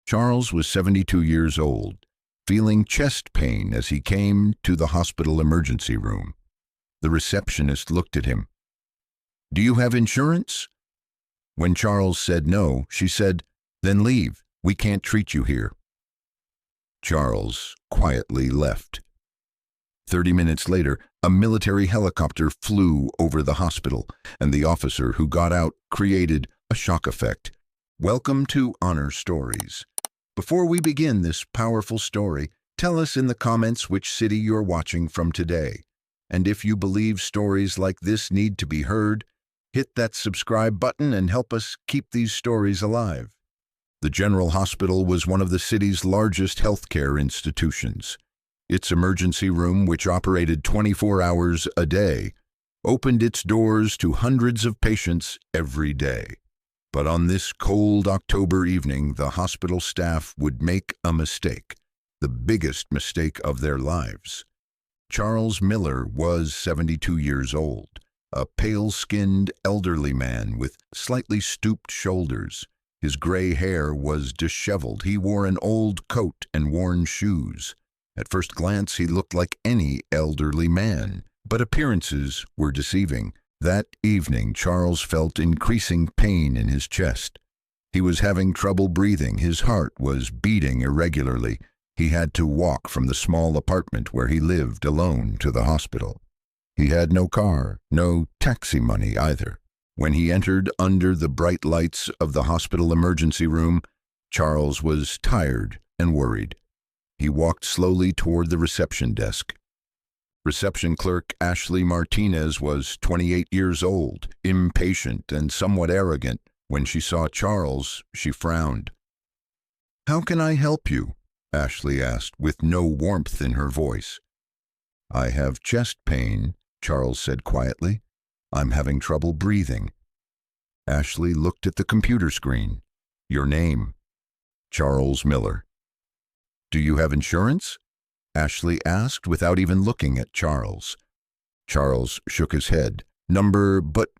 Charles was 72 years old, feeling chest pain as he came to the hospital emergency room. The receptionist looked at him. "Do you have insurance?" When Charles said no, she said, "Then leave. We can't treat you here." Charles quietly left. 30 minutes later, a military helicopter flew over the hospital, and the officer who got out created a shock effect. Welcome to Honor Stories. Before we begin this powerful story, tell us in the comments which city you're watching from today. And if you believe stories like this need to be heard, hit that subscribe button and help us keep these stories alive. The General Hospital was one of the city's largest healthcare institutions. Its emergency room, which operated 24 hours a day, opened its doors to hundreds of patients every day. But on this cold October evening, the hospital staff would make a mistake, the biggest mistake of their lives. Charles Miller was 72 years old, a pale-skinned elderly man with slightly stooped shoulders. His gray hair was disheveled. He wore an old coat and worn shoes. At first glance, he looked like any elderly man, but appearances were deceiving. That evening, Charles felt increasing pain in his chest. He was having trouble breathing. His heart was beating irregularly. He had to walk from the small apartment where he lived alone to the hospital. He had no car, no taxi money either. When he entered under the bright lights of the hospital emergency room, Charles was tired and worried. He walked slowly toward the reception desk. Reception clerk Ashley Martinez was 28 years old, impatient and somewhat arrogant. When she saw Charles, she frowned. "How can I help you?" Ashley asked, with no warmth in her voice. "I have chest pain," Charles said quietly. "I'm having trouble breathing." Ashley looked at the computer screen. "Your name?" "Charles Miller." "Do you have insurance?" Ashley asked without even looking at Charles. Charles shook his head. But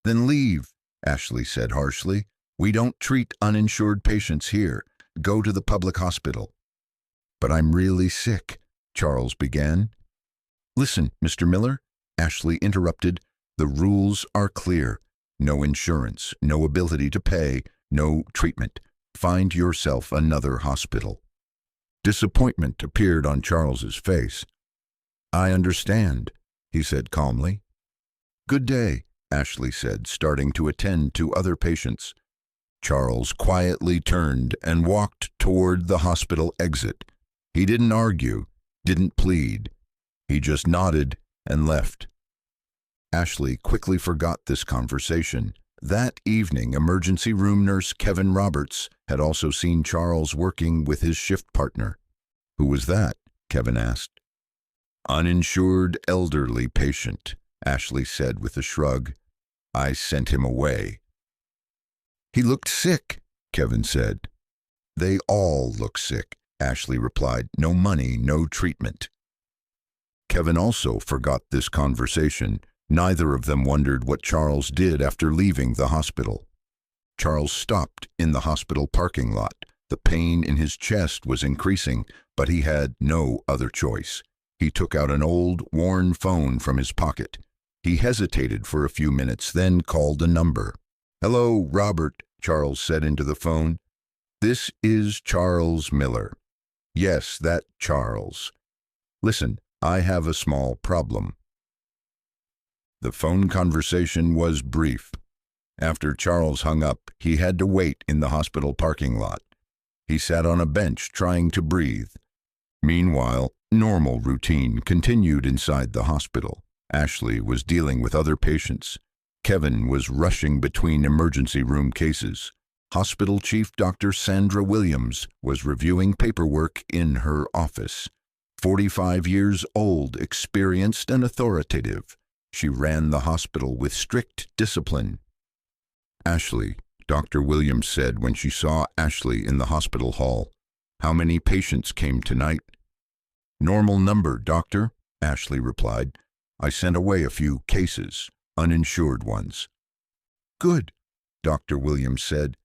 then leave," Ashley said harshly. "We don't treat uninsured patients here. Go to the public hospital." "But I'm really sick," Charles began. "Listen, Mr. Miller," Ashley interrupted. "The rules are clear. No insurance, no ability to pay, no treatment. Find yourself another hospital." Disappointment appeared on Charles's face. "I understand," he said calmly. "Good day," Ashley said, starting to attend to other patients. Charles quietly turned and walked toward the hospital exit. He didn't argue, didn't plead. He just nodded and left. Ashley quickly forgot this conversation. That evening, emergency room nurse Kevin Roberts had also seen Charles working with his shift partner. "Who was that?" Kevin asked. "Uninsured elderly patient," Ashley said with a shrug. "I sent him away." "He looked sick," Kevin said. "They all look sick," Ashley replied. "No money, no treatment." Kevin also forgot this conversation. Neither of them wondered what Charles did after leaving the hospital. Charles stopped in the hospital parking lot. The pain in his chest was increasing, but he had no other choice. He took out an old, worn phone from his pocket. He hesitated for a few minutes, then called a number. "Hello, Robert," Charles said into the phone. "This is Charles Miller." "Yes, that Charles. Listen, I have a small problem." The phone conversation was brief. After Charles hung up, he had to wait in the hospital parking lot. He sat on a bench trying to breathe. Meanwhile, normal routine continued inside the hospital. Ashley was dealing with other patients. Kevin was rushing between emergency room cases. Hospital Chief Dr. Sandra Williams was reviewing paperwork in her office. 45 years old, experienced and authoritative. She ran the hospital with strict discipline. "Ashley," Dr. Williams said when she saw Ashley in the hospital hall. "How many patients came tonight?" "Normal number, doctor," Ashley replied. "I sent away a few cases, uninsured ones." "Good," Dr. Williams said.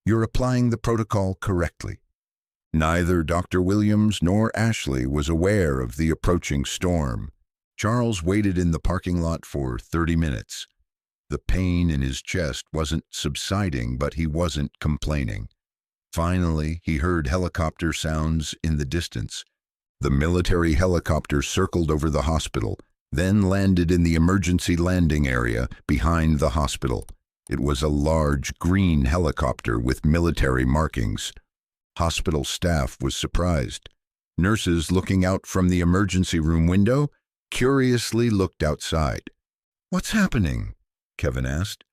You're applying the protocol correctly. Neither Dr. Williams nor Ashley was aware of the approaching storm. Charles waited in the parking lot for 30 minutes. The pain in his chest wasn't subsiding, but he wasn't complaining. Finally, he heard helicopter sounds in the distance. The military helicopter circled over the hospital, then landed in the emergency landing area behind the hospital. It was a large green helicopter with military markings. Hospital staff was surprised. Nurses looking out from the emergency room window curiously looked outside. "What's happening?" Kevin asked.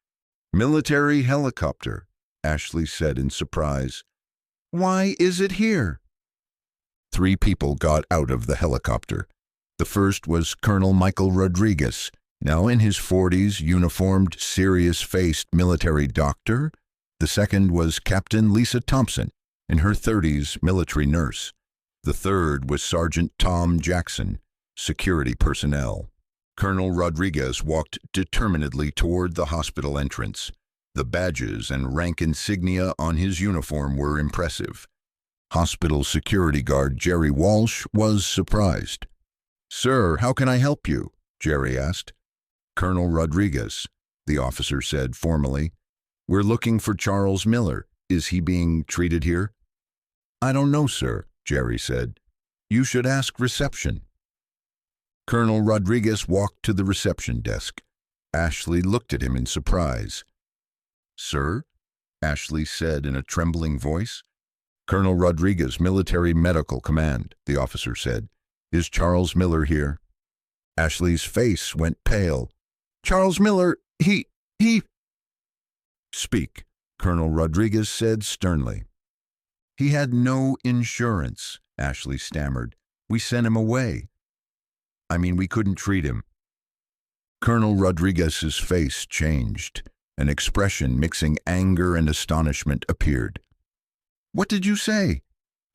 "Military helicopter," Ashley said in surprise. "Why is it here?" 3 people got out of the helicopter. The first was Colonel Michael Rodriguez, now in his 40s, uniformed, serious-faced military doctor. The second was Captain Lisa Thompson, in her 30s, military nurse. The third was Sergeant Tom Jackson, security personnel. Colonel Rodriguez walked determinedly toward the hospital entrance. The badges and rank insignia on his uniform were impressive. Hospital security guard Jerry Walsh was surprised. "Sir, how can I help you?" Jerry asked. "Colonel Rodriguez," the officer said formally. "We're looking for Charles Miller. Is he being treated here?" "I don't know, sir," Jerry said. "You should ask reception." Colonel Rodriguez walked to the reception desk. Ashley looked at him in surprise. "Sir?" Ashley said in a trembling voice. "Colonel Rodriguez, Military Medical Command," the officer said. "Is Charles Miller here?" Ashley's face went pale. "Charles Miller, he... "Speak," Colonel Rodriguez said sternly. "He had no insurance," Ashley stammered. "We sent him away. We couldn't treat him." Colonel Rodriguez's face changed. An expression mixing anger and astonishment appeared. "What did you say?"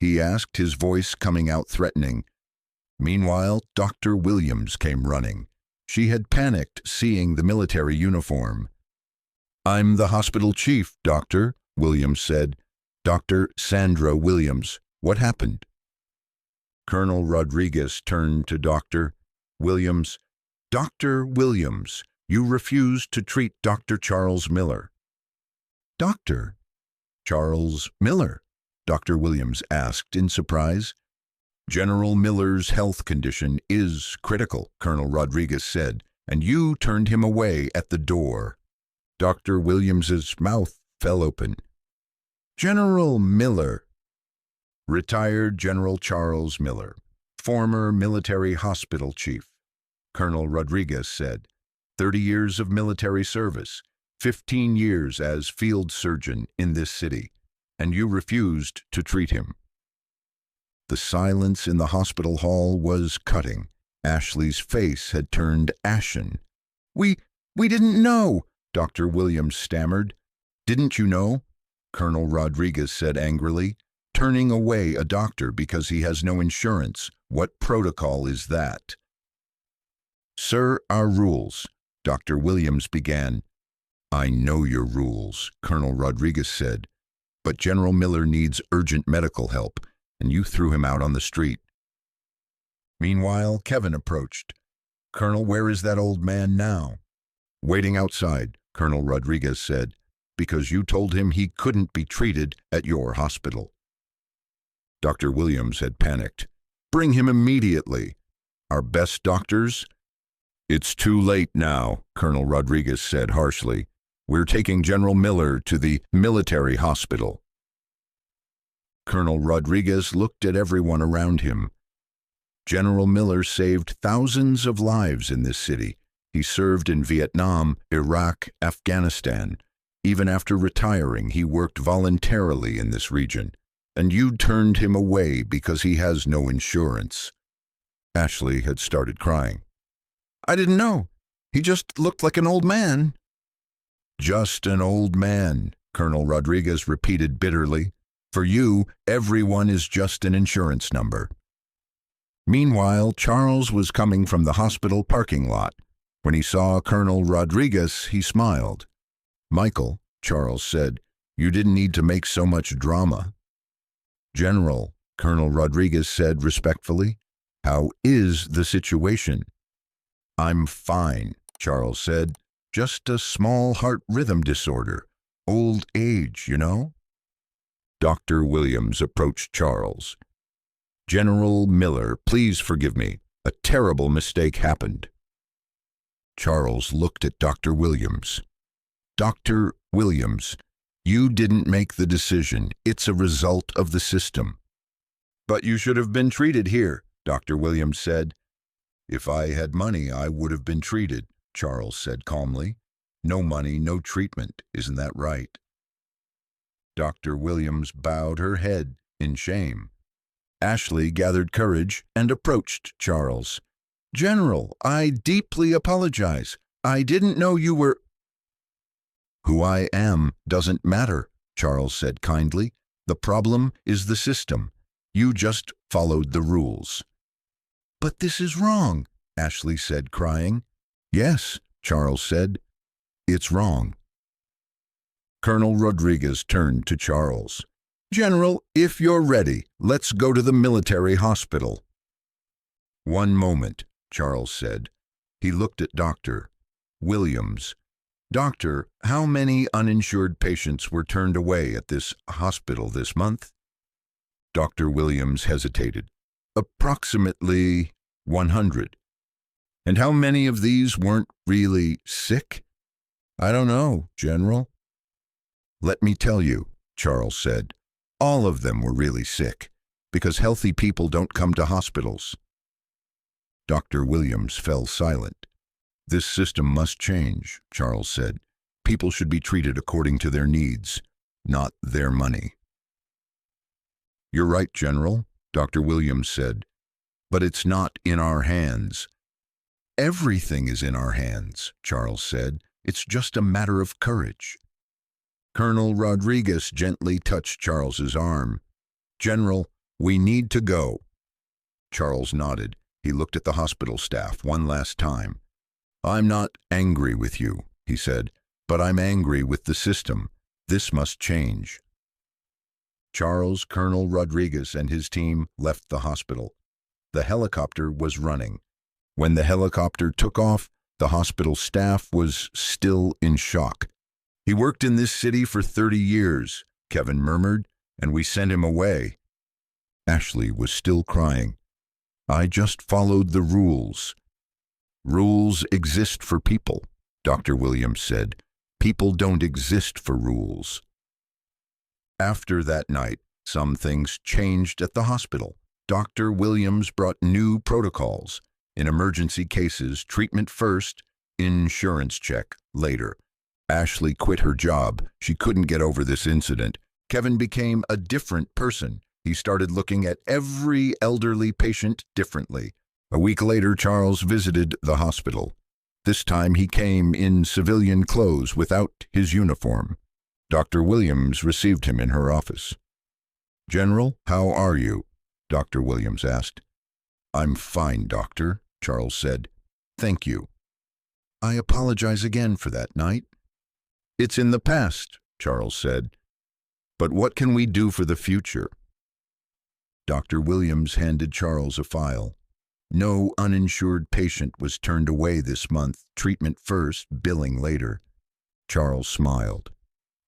he asked, his voice coming out threatening. Meanwhile, Dr. Williams came running. She had panicked, seeing the military uniform. "I'm the hospital chief, Doctor," Williams said. "Dr. Sandra Williams. What happened?" Colonel Rodriguez turned to Dr. Williams. "Dr. Williams, you refused to treat Dr. Charles Miller." "Dr. Charles Miller?" Dr. Williams asked in surprise. "General Miller's health condition is critical," Colonel Rodriguez said, "and you turned him away at the door." Dr. Williams's mouth fell open. "General Miller?" "Retired General Charles Miller, former military hospital chief," Colonel Rodriguez said. 30 years of military service, 15 years as field surgeon in this city, and you refused to treat him." The silence in the hospital hall was cutting. Ashley's face had turned ashen. We didn't know," Dr. Williams stammered. "Didn't you know?" Colonel Rodriguez said angrily. "Turning away a doctor because he has no insurance. What protocol is that?" "Sir, our rules," Dr. Williams began. "I know your rules," Colonel Rodriguez said, "but General Miller needs urgent medical help, and you threw him out on the street." Meanwhile, Kevin approached. "Colonel, where is that old man now?" "Waiting outside," Colonel Rodriguez said, "because you told him he couldn't be treated at your hospital." Dr. Williams had panicked. "Bring him immediately." "Our best doctors?" "It's too late now," Colonel Rodriguez said harshly. "We're taking General Miller to the military hospital." Colonel Rodriguez looked at everyone around him. General Miller saved thousands of lives in this city. He served in Vietnam, Iraq, Afghanistan. Even after retiring, he worked voluntarily in this region. And you turned him away because he has no insurance. Ashley had started crying. "I didn't know. He just looked like an old man." "Just an old man," Colonel Rodriguez repeated bitterly. "For you, everyone is just an insurance number." Meanwhile, Charles was coming from the hospital parking lot. When he saw Colonel Rodriguez, he smiled. "Michael," Charles said, You didn't need to make so much drama. General, Colonel Rodriguez said respectfully, how is the situation? I'm fine, Charles said. Just a small heart rhythm disorder. Old age, you know? Dr. Williams approached Charles. General Miller, please forgive me. A terrible mistake happened. Charles looked at Dr. Williams. Dr. Williams, you didn't make the decision. It's a result of the system. But you should have been treated here, Dr. Williams said. If I had money, I would have been treated, Charles said calmly. No money, no treatment, isn't that right? Dr. Williams bowed her head in shame. Ashley gathered courage and approached Charles. General, I deeply apologize. I didn't know you were... Who I am doesn't matter, Charles said kindly. The problem is the system. You just followed the rules. But this is wrong, Ashley said, crying. Yes, Charles said. It's wrong. Colonel Rodriguez turned to Charles. General, if you're ready, let's go to the military hospital. One moment, Charles said. He looked at Dr. Williams. Doctor, how many uninsured patients were turned away at this hospital this month? Dr. Williams hesitated. Approximately 100. And how many of these weren't really sick? I don't know, General. Let me tell you, Charles said. All of them were really sick, because healthy people don't come to hospitals. Dr. Williams fell silent. This system must change, Charles said. People should be treated according to their needs, not their money. You're right, General, Dr. Williams said. But it's not in our hands. Everything is in our hands, Charles said. It's just a matter of courage. Colonel Rodriguez gently touched Charles's arm. General, we need to go. Charles nodded. He looked at the hospital staff one last time. I'm not angry with you, he said, but I'm angry with the system. This must change. Charles, Colonel Rodriguez, and his team left the hospital. The helicopter was running. When the helicopter took off, the hospital staff was still in shock. He worked in this city for 30 years, Kevin murmured, and we sent him away. Ashley was still crying. I just followed the rules. Rules exist for people, Dr. Williams said. People don't exist for rules. After that night, some things changed at the hospital. Dr. Williams brought new protocols. In emergency cases, treatment first, insurance check later. Ashley quit her job. She couldn't get over this incident. Kevin became a different person. He started looking at every elderly patient differently. A week later, Charles visited the hospital. This time he came in civilian clothes without his uniform. Dr. Williams received him in her office. General, how are you? Dr. Williams asked. I'm fine, Doctor, Charles said. Thank you. I apologize again for that night. It's in the past, Charles said. But what can we do for the future? Dr. Williams handed Charles a file. No uninsured patient was turned away this month. Treatment first, billing later. Charles smiled.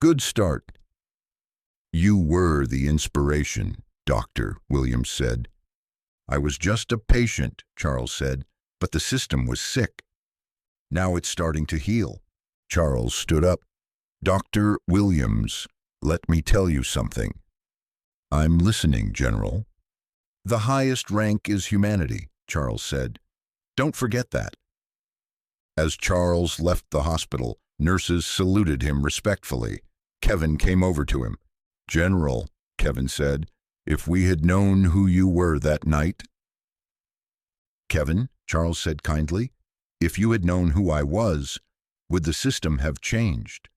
Good start. You were the inspiration, Dr. Williams said. I was just a patient, Charles said, but the system was sick. Now it's starting to heal. Charles stood up. Dr. Williams, let me tell you something. I'm listening, General. The highest rank is humanity, Charles said. Don't forget that. As Charles left the hospital, nurses saluted him respectfully. Kevin came over to him. General, Kevin said, if we had known who you were that night... Kevin, Charles said kindly, if you had known who I was, would the system have changed?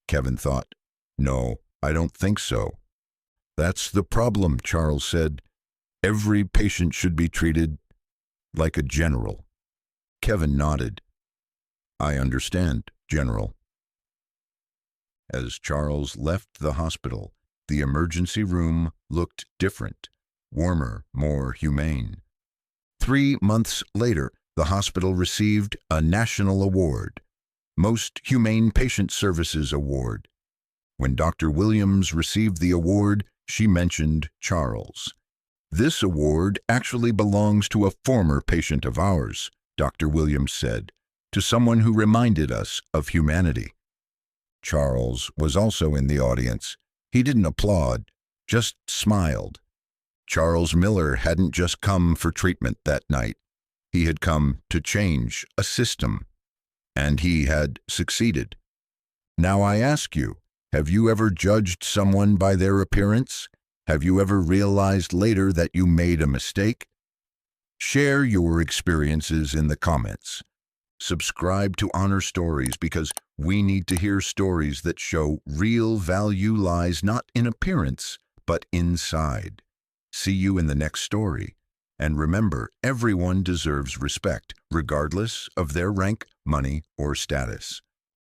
Kevin thought, no, I don't think so. That's the problem, Charles said. Every patient should be treated like a general. Kevin nodded. I understand, General. As Charles left the hospital, the emergency room looked different, warmer, more humane. 3 months later, the hospital received a national award, Most Humane Patient Services Award. When Dr. Williams received the award, she mentioned Charles. "This award actually belongs to a former patient of ours," Dr. Williams said, "to someone who reminded us of humanity." Charles was also in the audience. He didn't applaud, just smiled. Charles Miller hadn't just come for treatment that night. He had come to change a system, and he had succeeded. Now I ask you, have you ever judged someone by their appearance? Have you ever realized later that you made a mistake? Share your experiences in the comments. Subscribe to Honor Stories because we need to hear stories that show real value lies not in appearance, but inside. See you in the next story. And remember, everyone deserves respect, regardless of their rank, money, or status.